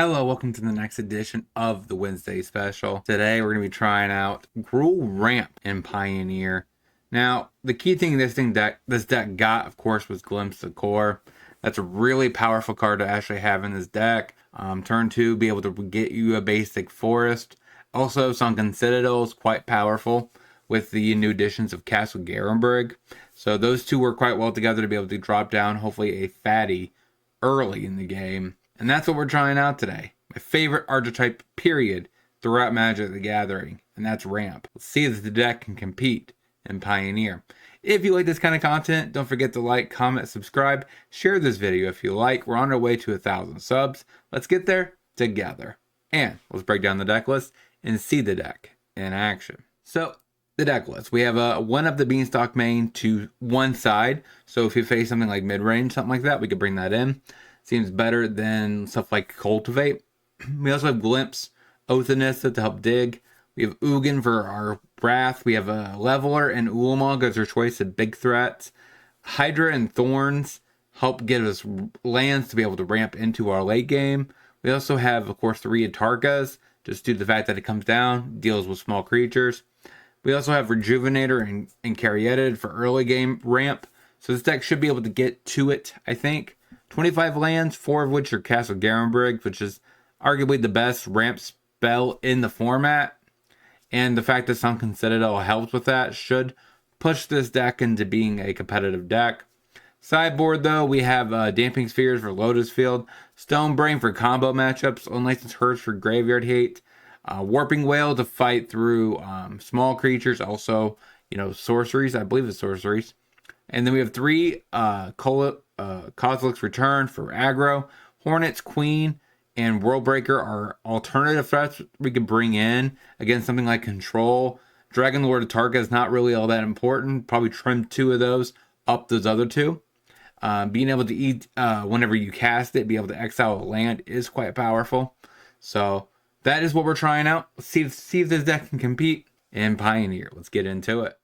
Hello, welcome to the next edition of the Wednesday special. Today we're going to be trying out Gruul Ramp in Pioneer. Now, the key thing this deck got, of course, was Glimpse of Core. That's a really powerful card to actually have in this deck. Turn 2, be able to get you a basic forest. Also, Sunken Citadel is quite powerful with the new additions of Castle Garenbrig. So those two work quite well together to be able to drop down, hopefully, a fatty early in the game. And that's what we're trying out today. My favorite archetype, period, throughout Magic the Gathering. And that's Ramp. Let's see if the deck can compete in Pioneer. If you like this kind of content, don't forget to like, comment, subscribe, share this video if you like. We're on our way to 1,000 subs. Let's get there together. And let's break down the deck list and see the deck in action. So, the deck list. We have one of the Beanstalk main to one side. So if you face something like mid-range, something like that, we could bring that in. Seems better than stuff like Cultivate. We also have Glimpse, Oath of Nissa to help dig. We have Ugin for our Wrath. We have a Leveler and Ulamog as our choice of big threats. Hydra and Thorns help get us lands to be able to ramp into our late game. We also have, of course, 3 Atarkas, just due to the fact that it comes down, deals with small creatures. We also have Rejuvenator and Caryatid for early game ramp. So this deck should be able to get to it, I think. 25 lands, 4 of which are Castle Garenbrig, which is arguably the best ramp spell in the format. And the fact that Sunken Citadel helps with that should push this deck into being a competitive deck. Sideboard, though, we have Damping Spheres for Lotus Field, Stone Brain for combo matchups, Unlicensed Hearse for Graveyard Hate, Warping Whale to fight through small creatures, also, sorceries, I believe it's sorceries. And then we have 3 Kozilek's Return for aggro. Hornet's Queen and Worldbreaker are alternative threats we could bring in against something like Control. Dragon Lord Atarka is not really all that important. Probably trim 2 of those, up those other 2. Being able to eat whenever you cast it, be able to exile a land is quite powerful. So that is what we're trying out. Let's see if this deck can compete in Pioneer. Let's get into it.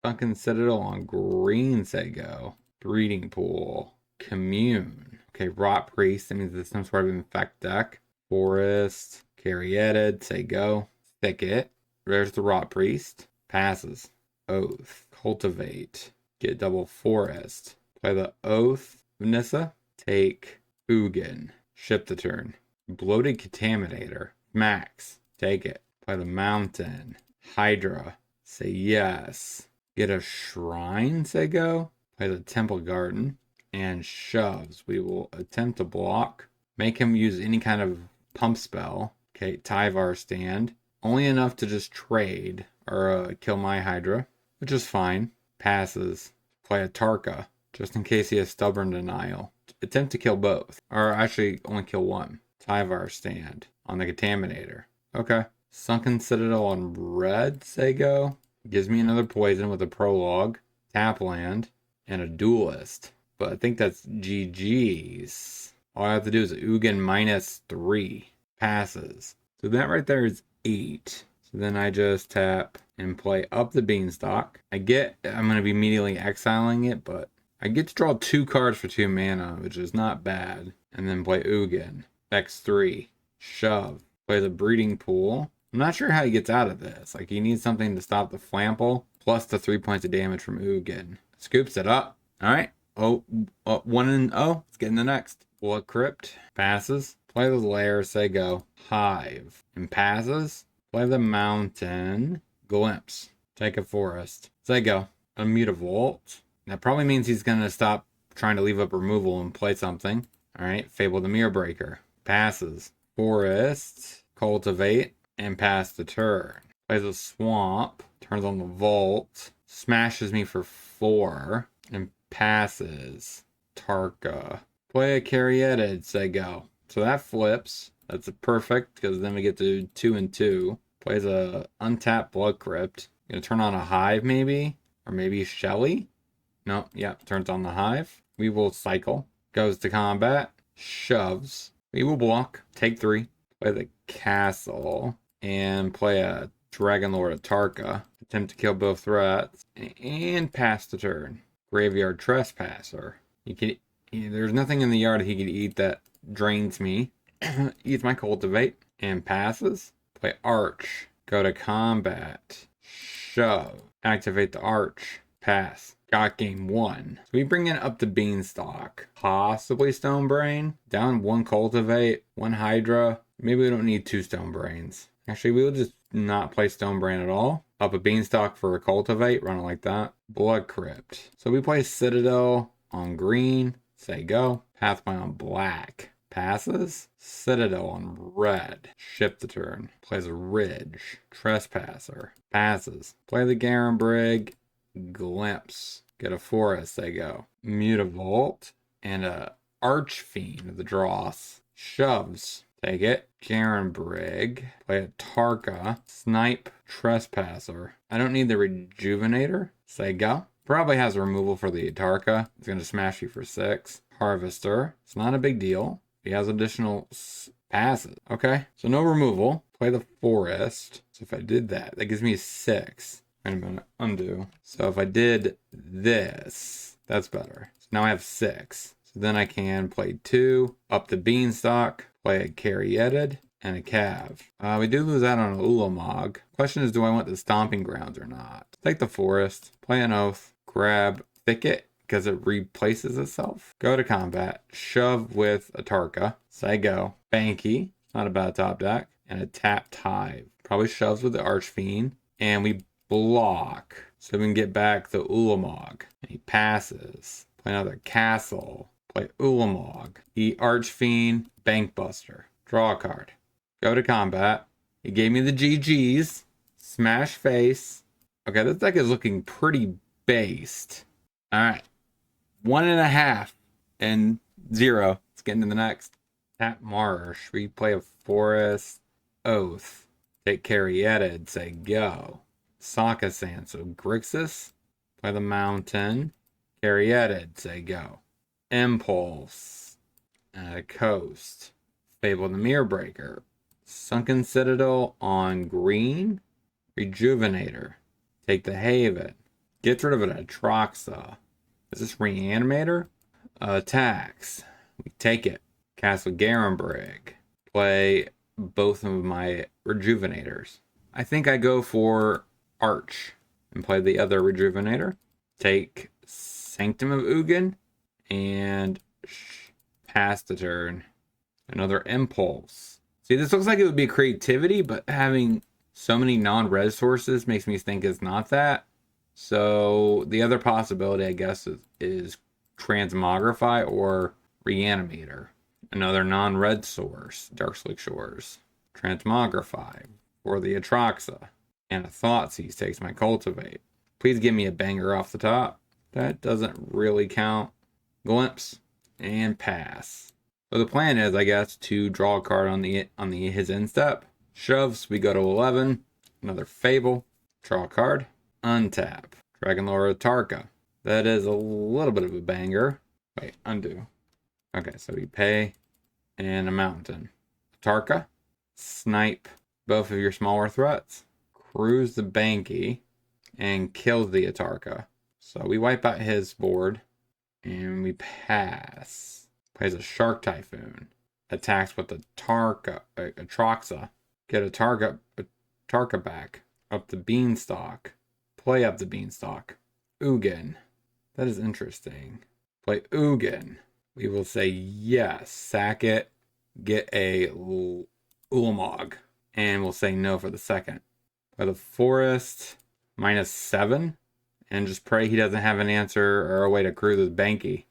Sunken Citadel on green, say go. Breeding Pool. Commune. Okay, Rot Priest. That means there's some sort of Infect deck. Forest. Caryatid, say go. Thicket. There's the Rot Priest. Passes. Oath. Cultivate. Get double Forest. Play the Oath of Nissa. Take Ugin. Ship the turn. Bloated Contaminator. Max. Take it. Play the Mountain. Hydra. Say yes. Get a Shrine, say go. Play the Temple Garden. And shoves. We will attempt to block. Make him use any kind of pump spell. Okay, Tyvar stand. Only enough to just trade or kill my Hydra, which is fine. Passes. Play a Tarka, just in case he has Stubborn Denial. Attempt to kill both. Or actually only kill one. Tyvar stand on the Contaminator. Okay. Sunken Citadel on red, say go. Gives me another poison with a prologue, tap land, and a duelist. But I think that's GG's. All I have to do is Ugin -3. Passes. So that right there is 8. So then I just tap and play up the Beanstalk. I'm going to be immediately exiling it, but I get to draw 2 cards for 2 mana, which is not bad. And then play Ugin. X3. Shove. Play the Breeding Pool. I'm not sure how he gets out of this. Like, he needs something to stop the Flample, plus the 3 points of damage from Ugin. Scoops it up. Alright. 1-0. Let's get in the next. Blood Crypt. Passes. Play the Lair. Say go. Hive. And passes. Play the Mountain. Glimpse. Take a Forest. Say go. Unmute a Vault. That probably means he's going to stop trying to leave up removal and play something. Alright. Fable the Mirror Breaker. Passes. Forest. Cultivate. And pass the turn. Plays a Swamp. Turns on the Vault. Smashes me for 4. And passes. Tarka. Play a Caryatid. Say go. So that flips. That's perfect, because then we get to 2 and 2. Plays a untapped Blood Crypt. Gonna turn on a Hive, maybe? Or maybe Shelly? No, yeah, turns on the Hive. We will cycle. Goes to combat. Shoves. We will block. Take 3. Play the Castle. And play a Dragon Lord Atarka. Attempt to kill both threats. And pass the turn. Graveyard Trespasser. There's nothing in the yard he could eat that drains me. Eats my Cultivate and passes. Play Arch. Go to combat. Shove. Activate the Arch. Pass. Got game 1. So we bring in up to Beanstalk. Possibly Stone Brain. Down 1 Cultivate. 1 Hydra. Maybe we don't need 2 Stone Brains. Actually, we'll just not play Stone Brain at all. Up a Beanstalk for a Cultivate. Run it like that. Blood Crypt. So we play Citadel on green. Say go. Pathway on black. Passes. Citadel on red. Ship the turn. Plays a Ridge. Trespasser. Passes. Play the Garen Brig. Glimpse. Get a Forest. They go. Mutavault. And a Archfiend. The draws. Shoves. Take it. Garen Brig. Play a Tarka. Snipe. Trespasser. I don't need the Rejuvenator. Say go. Probably has a removal for the Tarka. It's going to smash you for 6. Harvester. It's not a big deal. He has additional passes. Okay. So no removal. Play the Forest. So if I did that, that gives me 6. Wait a minute. Undo. So if I did this, that's better. So now I have 6. So then I can play 2. Up the Beanstalk. Play a Caryatid and a Cav. We do lose out on an Ulamog. Question is, do I want the Stomping Grounds or not? Take the Forest. Play an Oath. Grab Thicket because it replaces itself. Go to combat. Shove with a Tarka. Say go. Banky. Not a bad top deck. And a Tapped Hive. Probably shoves with the Archfiend. And we block. So we can get back the Ulamog. And he passes. Play another Castle. Play Ulamog. Eat Archfiend. Bankbuster. Draw a card. Go to combat. He gave me the GGs. Smash face. Okay, this deck is looking pretty based. Alright. 1.5 and 0. Let's get into the next. Tap Marsh. We play a Forest. Oath. Take Caryatid. Say go. Sokka Sand. So Grixis. Play the Mountain. Caryatid. Say go. Impulse. Coast. Fable the Mirror Breaker. Sunken Citadel on green. Rejuvenator. Take the Haven. Gets rid of an Atroxa. Is this Reanimator? Attacks. We take it. Castle Garen Brig. Play both of my Rejuvenators. I think I go for Arch and play the other Rejuvenator. Take Sanctum of Ugin and pass the turn. Another Impulse. See, this looks like it would be creativity, but having so many non-res sources makes me think it's not that. So the other possibility, I guess, is Transmogrify or Reanimator. Another non-red source, Darkslick Shores. Transmogrify for the Atroxa. And a Thoughtseize takes my Cultivate. Please give me a banger off the top. That doesn't really count. Glimpse and pass. So the plan is, I guess, to draw a card on his end step. Shoves, we go to 11. Another Fable. Draw a card. Untap. Dragonlord Tarka. That is a little bit of a banger. Wait, undo. Okay, so we pay and a Mountain. Tarka. Snipe both of your smaller threats. Cruise the Banky. And kills the Atarka. So we wipe out his board. And we pass. Plays a Shark Typhoon. Attacks with the Atroxa. Get a Tarka back. Up the Beanstalk. Play up the Beanstalk. Ugin. That is interesting. Play Ugin. We will say yes. Sack it. Get a Ulamog. And we'll say no for the second. Play the Forest. -7. And just pray he doesn't have an answer or a way to cruise his Banky.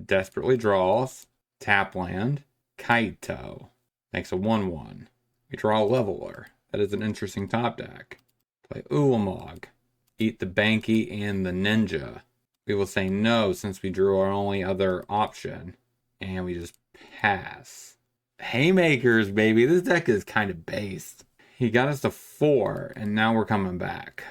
Desperately draws. Tap land. Kaito. Makes a 1/1. We draw a Leveler. That is an interesting top deck. Play Ulamog. Eat the Banky and the Ninja. We will say no since we drew our only other option. And we just pass. Haymakers, baby. This deck is kind of based. He got us to 4, and now we're coming back.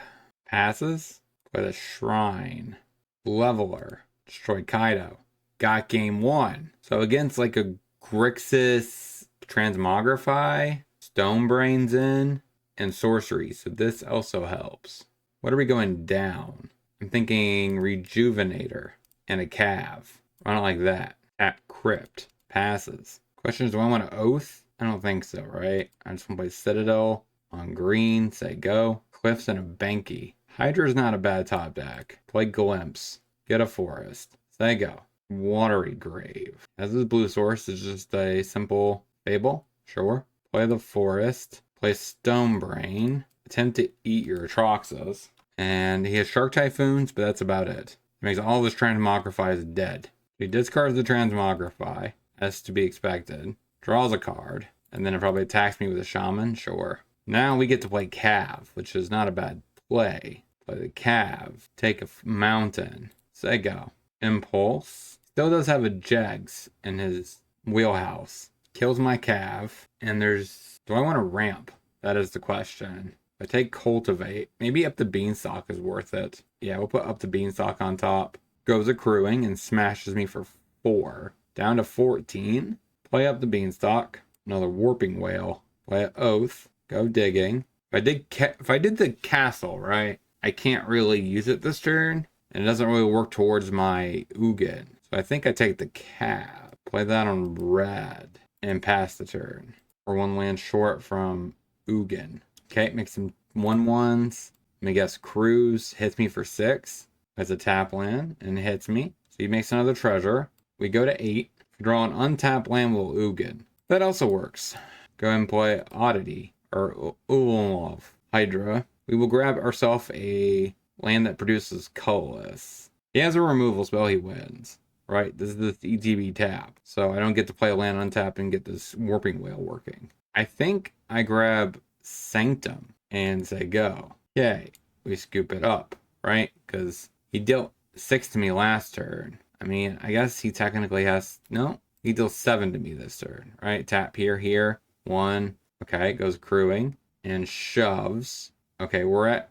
Passes. Play the Shrine. Leveler. Destroy Kaido. Got game 1. So against like a Grixis, Transmogrify, Stone Brains in, and Sorcery. So this also helps. What are we going down? I'm thinking Rejuvenator and a Cav. I don't like that. Tap Crypt. Passes. Question is, do I want to Oath? I don't think so, right? I just want to play Citadel on green. Say go. Cliffs and a Banky. Hydra's not a bad top deck. Play Glimpse. Get a Forest. Say go. Watery Grave. As his blue source is just a simple Fable. Sure. Play the Forest. Play Stonebrain. Attempt to eat your Atroxas. And he has Shark Typhoons, but that's about it. He makes all of his Transmogrify dead. He discards the Transmogrify, as to be expected. Draws a card. And then it probably attacks me with a Shaman. Sure. Now we get to play Cav, which is not a bad play. Play the Cav. Take a Mountain. Say go. Impulse. Still does have a Jegs in his wheelhouse. Kills my Cav. And there's... Do I want to ramp? That is the question. If I take Cultivate, maybe Up the Beanstalk is worth it. Yeah, we'll put Up the Beanstalk on top. Goes Accruing and smashes me for 4. Down to 14. Play Up the Beanstalk. Another Warping Whale. Play an Oath. Go Digging. If I did the Castle, right, I can't really use it this turn. And it doesn't really work towards my Ugin. So I think I take the Cab. Play that on red. And pass the turn. Or 1 land short from Ugin. Okay, make some 1/1s. Let me guess, Cruise hits me for 6. That's a tap land and hits me. So he makes another treasure. We go to 8. Draw an untapped land with Ugin. That also works. Go ahead and play Oddity or Ulov Hydra. We will grab ourselves a land that produces colorless. He has a removal spell, he wins. Right? This is the ETB tap. So I don't get to play a land untapped and get this Warping Whale working. I think I grab Sanctum and say go. Okay, we scoop it up, right? Because he dealt 6 to me last turn. I mean, I guess he technically has... No, he deals 7 to me this turn, right? Tap here, 1. Okay, goes Accruing and shoves. Okay, we're at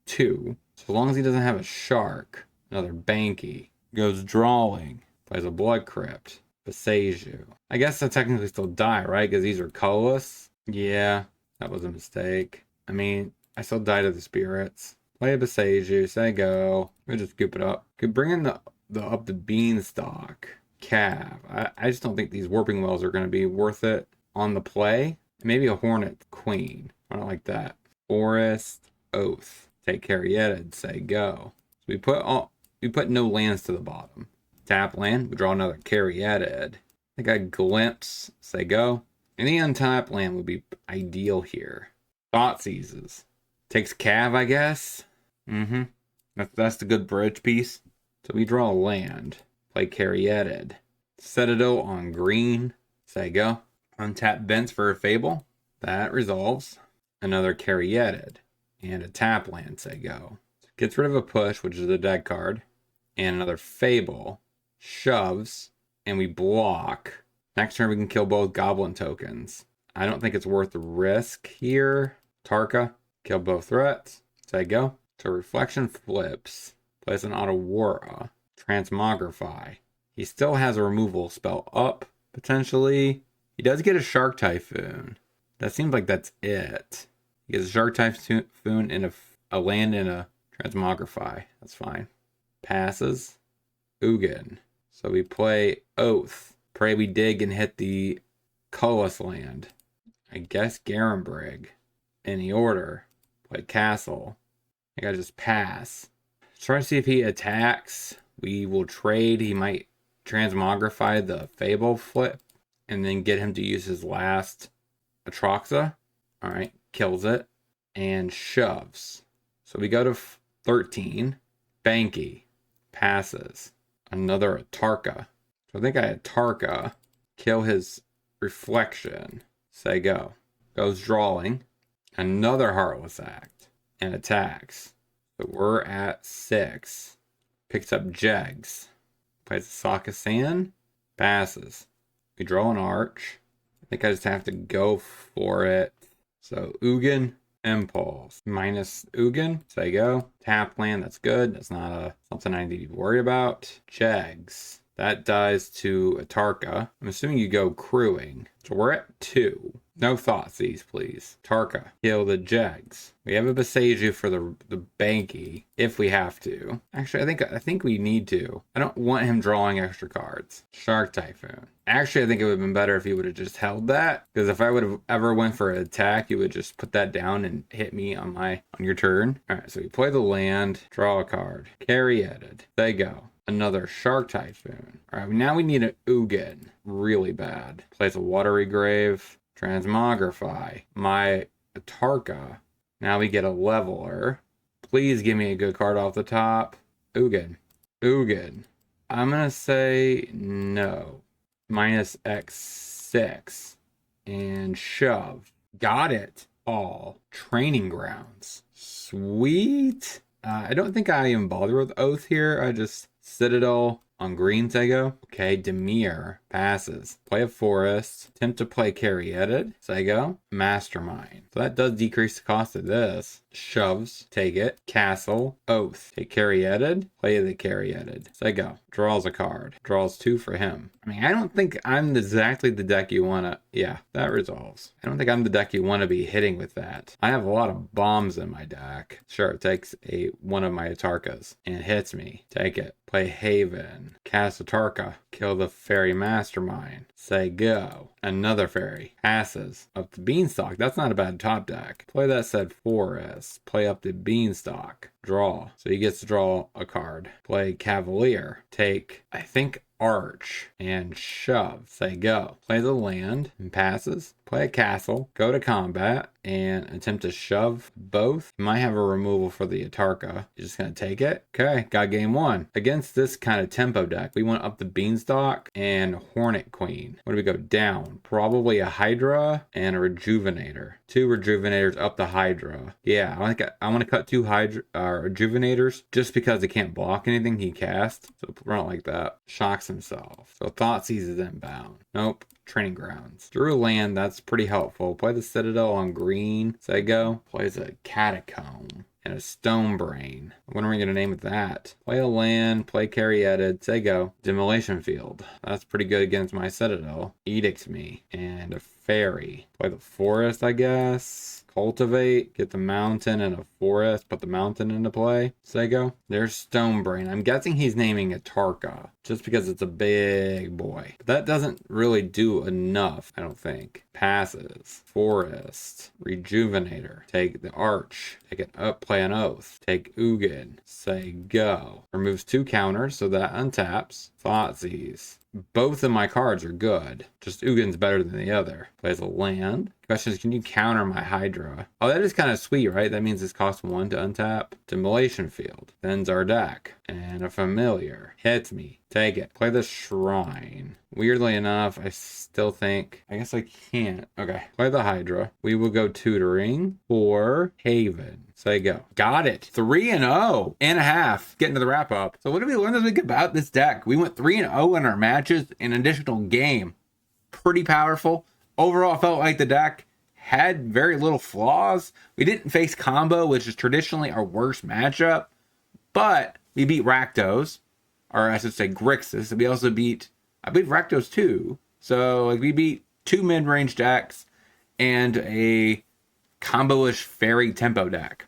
2. So long as he doesn't have a Shark, another Banky. Goes Drawing, plays a Blood Crypt, Beseiju. I guess I technically still die, right? Because these are colorless. Yeah, that was a mistake. I mean, I still die to the spirits. Play a Beseiju, say go. We'll just scoop it up. Could bring in the Up the Beanstalk. Cav. I just don't think these Warping Wells are going to be worth it on the play. Maybe a Hornet Queen. I don't like that. Forest, Oath. Take Caryatid, say go. So we put no lands to the bottom. Tap land, we draw another Caryatid. I think I Glimpse, say go. Any untapped land would be ideal here. Thought Seizes. Takes Cav, I guess. That's the good bridge piece. So we draw a land. Play Caryatid. Citadel on green. Say go. Untap Vents for a Fable. That resolves. Another Caryatid. And a tap land. Say go. So gets rid of a push, which is a deck card. And another Fable. Shoves. And we block. Next turn we can kill both Goblin tokens. I don't think it's worth the risk here. Tarka. Kill both threats. Say go. So Reflection flips. Plays an Otawara. Transmogrify. He still has a removal spell up, potentially. He does get a Shark Typhoon. That seems like that's it. He gets a Shark Typhoon and a land and a Transmogrify. That's fine. Passes. Ugin. So we play Oath. Pray we dig and hit the colorless land. I guess Garenbrig. Any order. Play Castle. I think I just pass. Try to see if he attacks. We will trade. He might Transmogrify the Fable flip and then get him to use his last Atroxa. Alright, kills it and shoves. So we go to 13. Banky. Passes. Another Tarka. So I think I had Tarka. Kill his Reflection. Say go. Goes Drawing. Another Heartless Act. And attacks. So we're at 6. Picks up Jegs. Plays a Sock of Sand. Passes. We draw an Arch. I think I just have to go for it. So Ugin. Impulse. Minus Ugin. Say go. Tap land. That's good. That's not something I need to worry about. Jegs. That dies to a Tarka. I'm assuming you go Crewing. So we're at 2. No Thoughtseize, please. Tarka, kill the Jegs. We have a Boseiju for the Banky, if we have to. Actually, I think we need to. I don't want him drawing extra cards. Shark Typhoon. Actually, I think it would have been better if he would have just held that. Because if I would have ever went for an attack, you would just put that down and hit me on your turn. Alright, so we play the land, draw a card. Caryatid. They go. Another Shark Typhoon. Alright, now we need an Ugin. Really bad. Plays a Watery Grave. Transmogrify. My Atarka. Now we get a Leveler. Please give me a good card off the top. Ugin. Ugin. I'm going to say no. Minus X6. And shove. Got it all. Training Grounds. Sweet. I don't think I even bother with Oath here. I just Citadel on green, Sego. Okay, Demir passes. Play a forest. Attempt to play Caryatid. Sego. Mastermind. So that does decrease the cost of this. Shoves. Take it. Castle. Oath. Take Caryatid. Play the Caryatid. Sego. Draws a card. Draws 2 for him. I mean, I don't think I'm exactly the deck you want to... Yeah, that resolves. I don't think I'm the deck you want to be hitting with that. I have a lot of bombs in my deck. Sure, it takes one of my Atarkas and hits me. Take it. Play Haven. Cast Atarka. Kill the Fairy Mastermind. Say go. Another fairy. Passes. Up the Beanstalk. That's not a bad top deck. Play that said Forest. Play up the Beanstalk. Draw. So he gets to draw a card. Play Cavalier. Take, I think, Arch and shove. Say go. Play the land and passes. Play a castle. Go to combat and attempt to shove both. You might have a removal for the Atarka. You're just going to take it. Okay, got game 1. Against this kind of tempo deck, we went up the Beanstalk and Hornet Queen. What do we go down? Probably a Hydra and a Rejuvenator. 2 Rejuvenators up the Hydra. Yeah, I want to cut 2 Rejuvenators just because they can't block anything he casts. So run it like that. Shocks himself. So Thoughtseize is inbound. Nope. Training Grounds. Drew a land. That's pretty helpful. Play the Citadel on green. Say go. Plays a Catacomb and a Stone Brain. What are we going to name it that? Play a land. Play Caryatid. Say go. Demolition Field. That's pretty good against my Citadel. Edict me. And a Fairy. Play the Forest, I guess. Cultivate, get the mountain and a forest, put the mountain into play. Sego. There's Stone Brain. I'm guessing he's naming it Tarka just because it's a big boy. But that doesn't really do enough, I don't think. Passes. Forest. Rejuvenator. Take the Arch. Take it up, play an Oath. Take Ugin. Say go. Removes 2 counters, so that untaps. Thoughtseize. Both of my cards are good. Just Ugin's better than the other. Plays a land. Question is, can you counter my Hydra? Oh, that is kind of sweet, right? That means this costs 1 to untap. Demolition Field. Then Zardak. And a Familiar. Hits me. Take it. Play the Shrine. Weirdly enough, I still think... I guess I can't. Okay. Play the Hydra. We will go Tutoring for Haven. Say go. Got it. 3-0 and a half. Getting to the wrap up. So what did we learn this week about this deck? We went 3-0 in our matches. An additional game. Pretty powerful. Overall, I felt like the deck had very little flaws. We didn't face combo, which is traditionally our worst matchup. But we beat Rakdos. Or I should say Grixis. We also beat... I believe Rakdos too. So like we beat 2 mid-range decks and a combo-ish fairy tempo deck.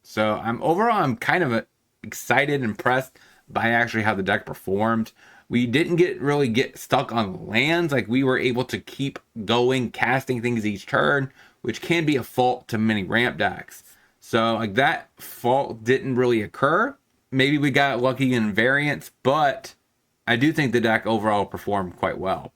So I'm kind of excited, impressed by actually how the deck performed. We didn't really get stuck on lands. Like we were able to keep going, casting things each turn, which can be a fault to many ramp decks. So like that fault didn't really occur. Maybe we got lucky in variants, but I do think the deck overall performed quite well.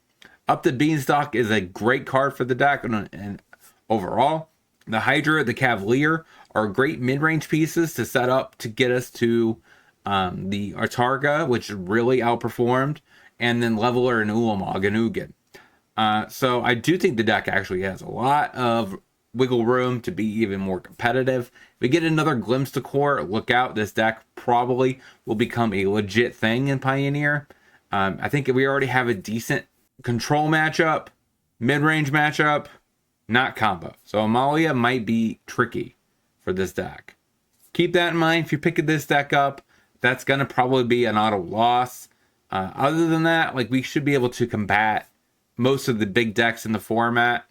Up the Beanstalk is a great card for the deck, and overall, the Hydra, the Cavalier are great mid-range pieces to set up to get us to the Atarka, which really outperformed, and then Leveler and Ulamog and Ugin. So I do think the deck actually has a lot of wiggle room to be even more competitive. If we get another glimpse to core, look out. This deck probably will become a legit thing in Pioneer. I think we already have a decent control matchup, mid-range matchup, not combo. So Amalia might be tricky for this deck. Keep that in mind. If you're picking this deck up, that's going to probably be an auto loss. Other than that, like we should be able to combat most of the big decks in the format.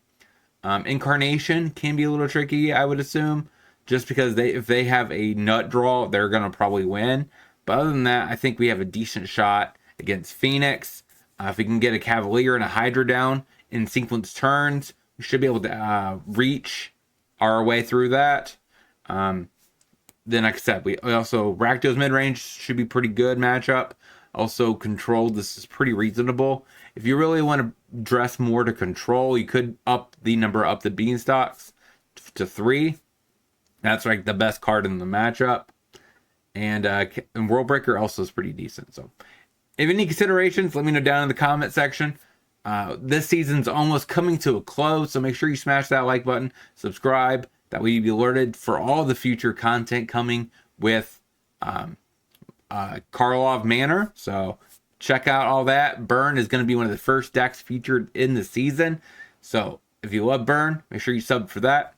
Incarnation can be a little tricky, I would assume, just because if they have a nut draw, they're going to probably win. But other than that, I think we have a decent shot against Phoenix. If we can get a Cavalier and a Hydra down in sequence turns, we should be able to reach our way through that. Then, like I said, we also Rakdos mid-range should be pretty good matchup. Also, control, this is pretty reasonable. If you really want to dress more to control, you could up the Beanstalks to 3. That's like the best card in the matchup. And World Breaker also is pretty decent. So, if you have any considerations, let me know down in the comment section. This season's almost coming to a close, so make sure you smash that like button, subscribe. That way you'll be alerted for all the future content coming with Karlov Manor. So check out all that. Burn is going to be one of the first decks featured in the season. So if you love Burn, make sure you sub for that.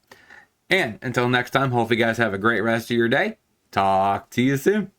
And until next time, hopefully you guys have a great rest of your day. Talk to you soon.